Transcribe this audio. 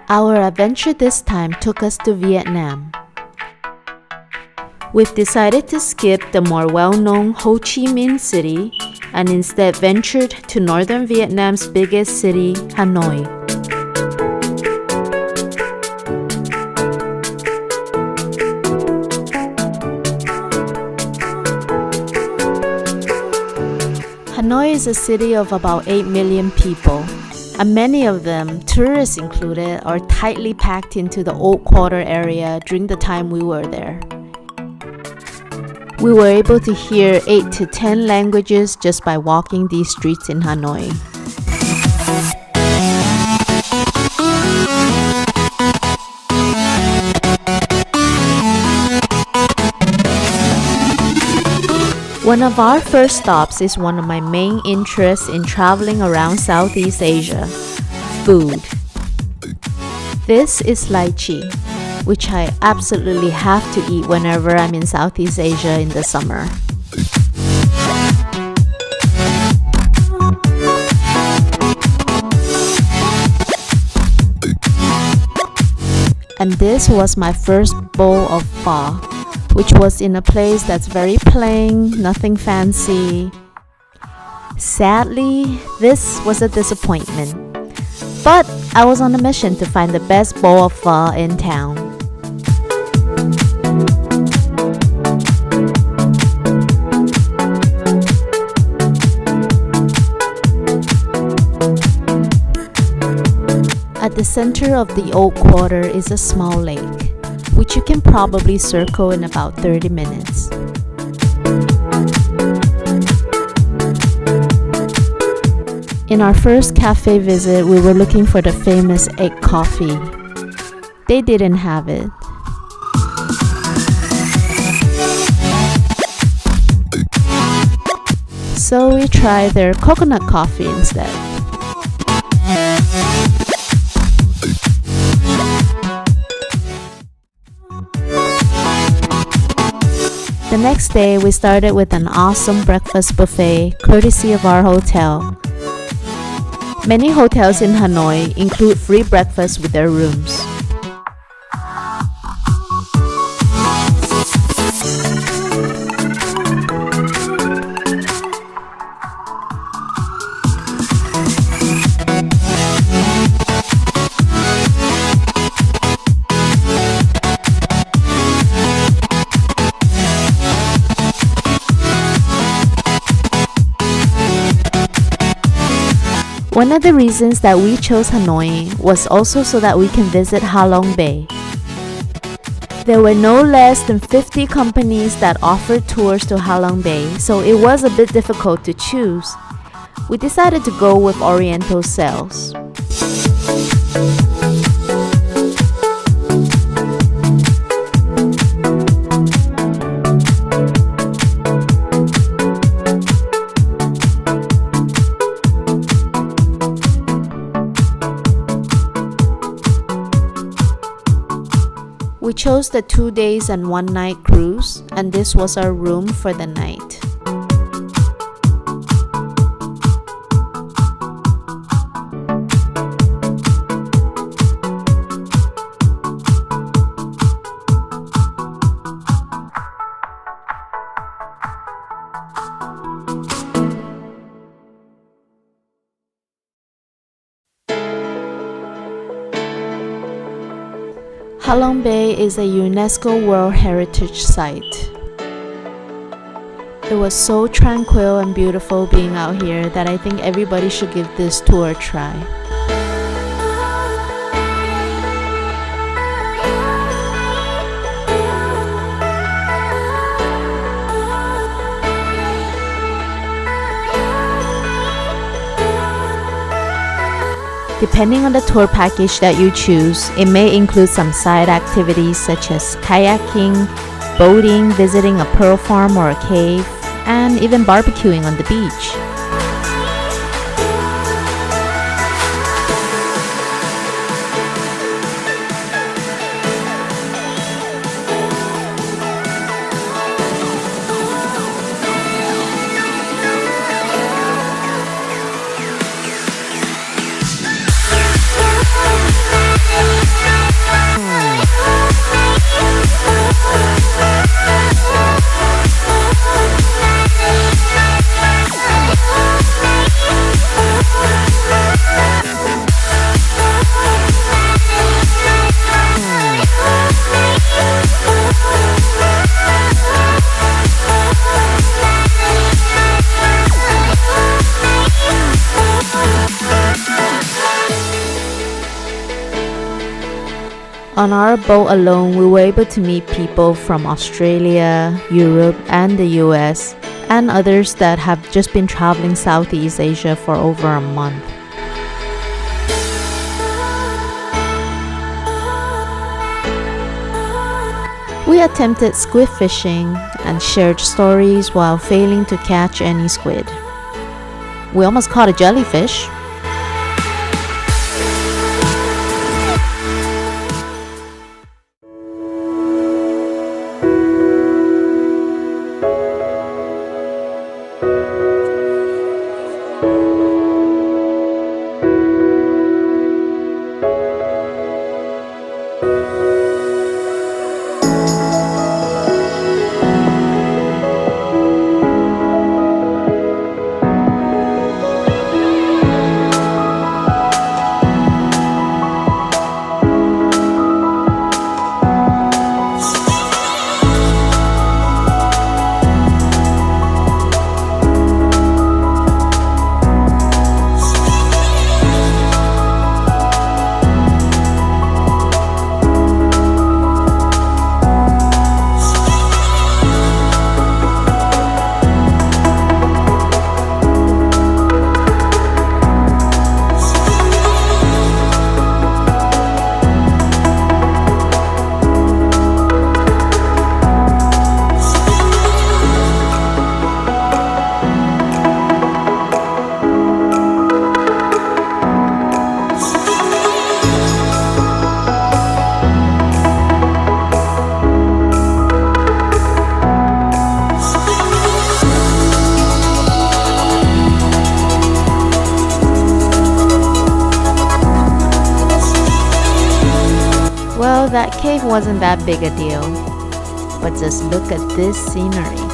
Our adventure this time took us to Vietnam. We've decided to skip the more well-known Ho Chi Minh City and instead ventured to northern Vietnam's biggest city, Hanoi. Hanoi is a city of about 8 million people, and many of them, tourists included, are tightly packed into the old quarter area during the time we were there. We were able to hear 8 to 10 languages just by walking these streets in Hanoi. One of our first stops is one of my main interests in traveling around Southeast Asia: food. This is lychee, which I absolutely have to eat whenever I'm in Southeast Asia in the summer. And this was my first bowl of pho, which was in a place that's very plain, nothing fancy. Sadly, this was a disappointment, but I was on a mission to find the best bowl of pho in town. At the center of the old quarter is a small lake, which you can probably circle in about 30 minutes. In our first cafe visit, we were looking for the famous egg coffee. They didn't have it. So we tried their coconut coffee instead. The next day, we started with an awesome breakfast buffet, courtesy of our hotel. Many hotels in Hanoi include free breakfast with their rooms. One of the reasons that we chose Hanoi was also so that we can visit Halong Bay. There were no less than 50 companies that offered tours to Halong Bay, so it was a bit difficult to choose. We decided to go with Oriental Sales. We chose the 2 days and 1 night cruise, and this was our room for the night. Halong Bay is a UNESCO World Heritage Site. It was so tranquil and beautiful being out here that I think everybody should give this tour a try. Depending on the tour package that you choose, it may include some side activities such as kayaking, boating, visiting a pearl farm or a cave, and even barbecuing on the beach. On our boat alone, we were able to meet people from Australia, Europe, and the US, and others that have just been traveling Southeast Asia for over a month. We attempted squid fishing and shared stories while failing to catch any squid. We almost caught a jellyfish. Well, that cave wasn't that big a deal, but just look at this scenery.